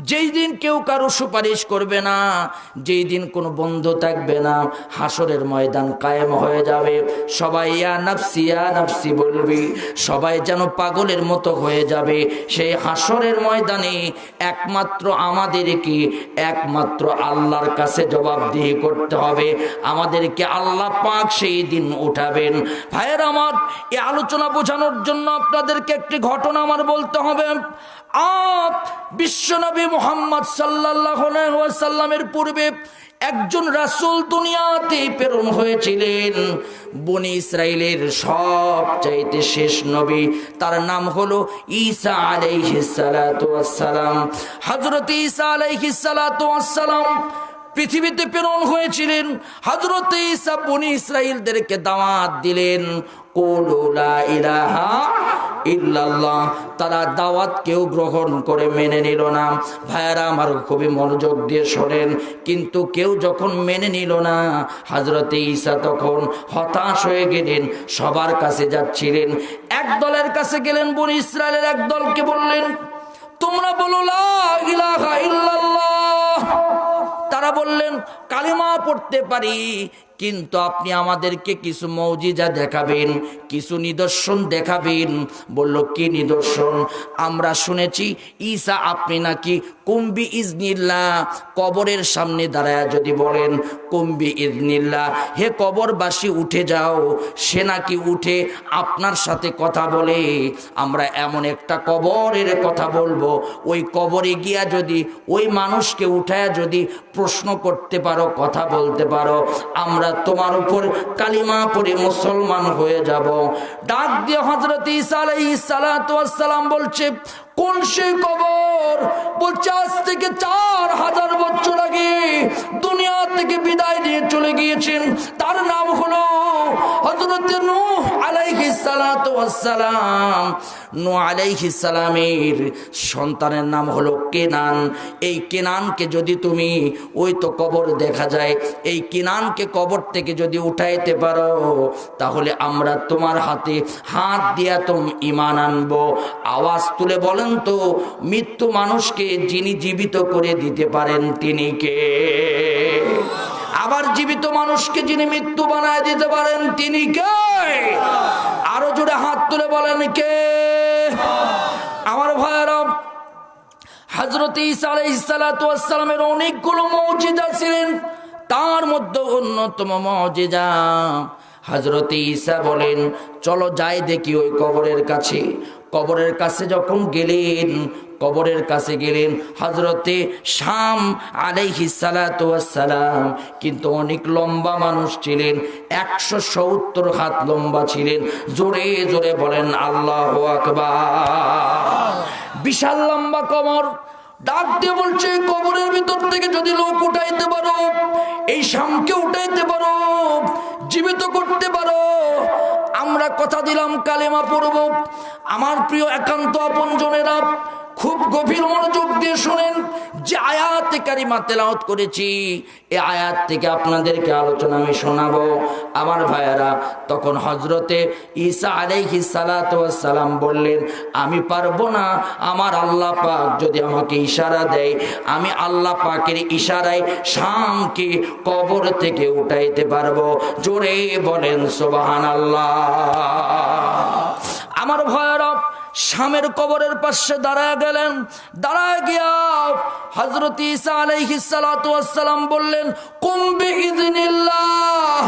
যেই দিন কেউ কারো সুপারিশ করবে না, যেই দিন কোনো বন্ধু থাকবে না, হাসরের ময়দান কায়েম হয়ে যাবে। সবাই ইয়া নাফসি বলবি, সবাই যেন পাগলের মতো হয়ে যাবে। সেই হাসরের ময়দানে একমাত্র আমাদেরকে একমাত্র আল্লাহর কাছে জবাবদিহি করতে হবে। আমাদেরকে আল্লাহ পাক সেই দিন উঠাবেন। ভাইয়ের আমার, এই আলোচনা বোঝানোর জন্য আপনাদেরকে একটি ঘটনা আমার বলতে হবে। বিশ্বনবী মুহাম্মদ সাল্লাল্লাহু আলাইহি ওয়াসাল্লামের পূর্বে একজন রাসূল দুনিয়াতে প্রেরণ হয়েছিলেন, বনি ইসরাইলের সবচাইতে শেষ নবী। তার নাম হলো ঈসা আলাইহিস সালাতু ওয়াস সালাম। হযরত ঈসা আলাইহিস সালাতু ওয়াস সালাম পৃথিবীতে প্রেরণ হয়েছিলেন। হযরত ঈসা বনি ইসরাইলদেরকে দাওয়াত দিলেন, কুলু লা ইলাহা ইল্লাল্লাহ। তারা দাওয়াত কেউ গ্রহণ করে মেনে নিল না। ভাইয়ারা আমার, খুবই মনোযোগ দিয়ে শোনেন। কিন্তু কেউ যখন মেনে নিল না, হযরত ঈসা তখন হতাশ হয়ে গেলেন, সবার কাছে যাচ্ছিলেন। এক দলের কাছে গেলেন, বনি ইসরাইলের এক দলকে বললেন, তোমরা বলো লা ইলাহা ইল্লাল্লাহ। তারা বললেন, কালিমা পড়তে পারি, কিন্তু আপনি আমাদেরকে কিছু মৌজিজা দেখাবেন, কিছু নিদর্শন দেখাবেন। বলল, কি নিদর্শন? আমরা শুনেছি ঈসা আপনি নাকি কুম্বি ইজনিল্লাহ, কবরের সামনে দাঁড়ায় যদি বলেন কুম্বি ইজনিল্লাহ, হে কবরবাসী উঠে যাও, সে নাকি উঠে আপনার সাথে কথা বলে। আমরা এমন একটা কবরের কথা বলবো, ওই কবরে গিয়া যদি ওই মানুষকে উঠায় যদি প্রশ্ন করতে পারো, কথা বলতে পারো, আমরা তোমার উপর কালিমা পড়ে মুসলমান হয়ে যাব। ডাক দিয়ে হযরত ঈসা আলাইহিস সালাতু ওয়াস সালাম বলছে, কোন সেই কবর? বলছে, আজ থেকে 4000 বছর আগে দুনিয়া থেকে বিদায় নিয়ে চলে গিয়েছেন, তার নাম হলো হযরত নূহ আলাইহিস সালাতু ওয়াস সালাম। নূহ আলাইহিস সালামের সন্তানের নাম হলো কেনান। এই কেনানকে যদি তুমি, ওই তো কবর দেখা যায়, এই কেনানকে কবর থেকে যদি উঠাইতে পারো, তাহলে আমরা তোমার হাতে হাত দিয়া তুমি ঈমান আনবো। আওয়াজ তুলে বলেন তো, মৃত্যু মানুষকে যিনি জীবিত করে দিতে পারেন তিনি কে? আবার জীবিত মানুষকে যিনি মৃত্যু বানায় দিতে পারেন তিনি কে? আরো জোরে হাত তুলে বলেন কে? আমার ভাইয়েরা, হযরত ঈসা আলাইহিস সালাতু ওয়াস সালামের অনেকগুলো মুজিজা ছিলেন, তার মধ্যে অন্যতম মুজিজা হযরত ঈসা বলেন, চলো যাই দেখি ওই কবরের কাছে। কবরের কাছে যখন গেলেন, কবরের কাছে গেলেন হযরতে শাম আলাইহিস সালাতু ওয়াস সালাম, কিন্তু অনেক লম্বা মানুষ ছিলেন, 170 হাত লম্বা ছিলেন। জোরে জোরে বলেন আল্লাহু আকবার। বিশাল লম্বা কবর। ডাক দিয়ে বলছে, কবরের ভিতর থেকে যদি লোক উঠাইতে পারো, এই শামকে উঠাইতে পারো, জীবিত করতে পারো, আমরা কথা দিলাম কালেমা পড়ব। আমার প্রিয় একান্ত আপনজনেরা, খুব গভীর মনোযোগ দিয়ে শুনেন। যে আয়াতে কারিমা তেলাওয়াত করেছি, এই আয়াত থেকে আপনাদেরকে আলোচনা আমি শোনাবো। আমার ভাইয়েরা, তখন হযরতে ঈসা আলাইহিস সালাতু ওয়াস সালাম বললেন, আমি পারবো না, আমার আল্লাহ পাক যদি আমাকে ইশারা দেয়, আমি আল্লাহ পাকের ইশারায় শামকে কবর থেকে উঠাইতে পারবো। জোরে বলেন সুবহানাল্লাহ। আমার ভাইয়েরা, শামের কবরের পাশে দাঁড়ায় গেলেন। দাঁড়ায় গিয়া হযরত ঈসা আলাইহিস সালাতু ওয়াস সালাম বললেন, কুম বিইذনিল্লাহ,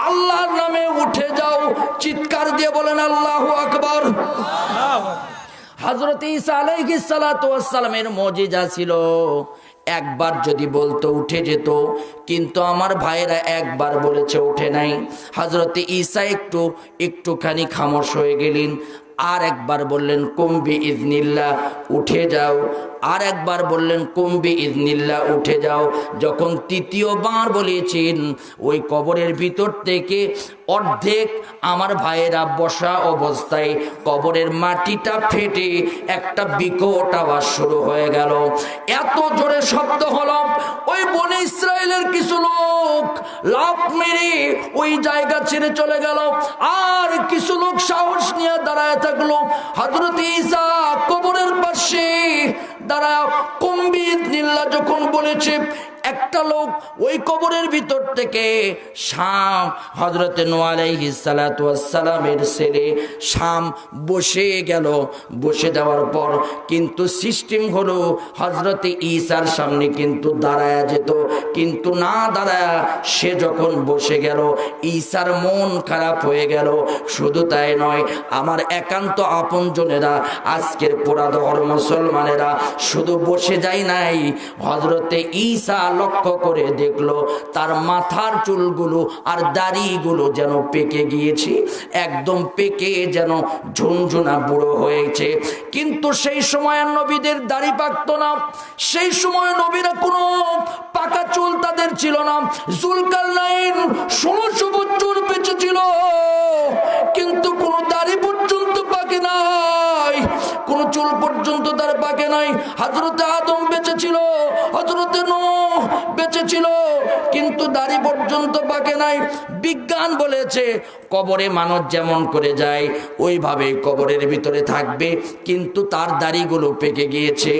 আল্লাহর নামে উঠে যাও। চিৎকার দিয়ে বলেন আল্লাহু আকবার। হযরত ঈসা আলাইহিস সালাতু ওয়াস সালামের মুজিজা ছিল, একবার যদি বলতো উঠে যেত, কিন্তু আমার ভাইয়েরা একবার বলেছে উঠে নাই। হযরত ঈসা একটুখানি খামোশ হয়ে গেলেন। আর একবার বললেন কুম বিইذনিল্লাহ, উঠে যাও। আর একবার বললেন কুম বিইذনিল্লাহ, উঠে যাও। যখন তৃতীয়বার বলেছেন, ওই কবরের ভিতর থেকে অর্ধেক আমার ভাইয়েরা বসা অবস্থায় কবরের মাটিটা ফেটে একটা বিকট আওয়াজ শুরু হয়ে গেল। এত জোরে শব্দ হলো, ওই বনি ইসরায়েলের কিছু লোক লাফ মেরে ওই জায়গা ছেড়ে চলে গেল, আর কিছু লোক সাহস নিয়ে দাঁড়ায় থাকলো। হযরত ঈসা কবরের পাশে দাঁড়ায় কুম বিইذনিল্লাহ যখন বলেছে, একটা লোক ওই কবরের ভিতর থেকে শাম, হযরতে নূহ আলাইহিস সালাতু ওয়াস সালামের ছেলে শাম বসে গেল। বসে যাওয়ার পর কিন্তু সিস্টেম হলো, হযরতে ঈসার সামনে কিন্তু দাঁড়ায়া যেত, কিন্তু না দাঁড়ায়া সে যখন বসে গেল, ঈসার মন খারাপ হয়ে গেল। শুধু তাই নয়, আমার একান্ত আপনজনেরা, আজকের পুরাদহর মুসলমানেরা, শুধু বসে যায় নাই, হযরতে ঈসা লক্ষ্য করে দেখলো তার মাথার চুলগুলো আর দাড়িগুলো যেন পেকে গিয়েছে, একদম পেকে যেন ঝুনঝুনা বুড়ো হয়েছে। কিন্তু সেই সময় নবীদের দাড়ি পাকতো না, সেই সময় নবীরা কোনো পাকা চুল তাদের ছিল না। যুলকারনাইন 1600 বছর বেঁচে ছিল, কিন্তু কোনো দাড়ি পর্যন্ত পাকে নাই, কোন চুল পর্যন্ত তার পাকে নাই। হযরতে আদম বেঁচে ছিল, হযরতে নূহ বেঁচে ছিল, কিন্তু দাড়ি পর্যন্ত পাকে নাই। বিজ্ঞান বলেছে কবরে মানুষ যেমন করে যায় ওইভাবে কবরের ভিতরে থাকবে, কিন্তু তার দাড়িগুলো পেকে গিয়েছে।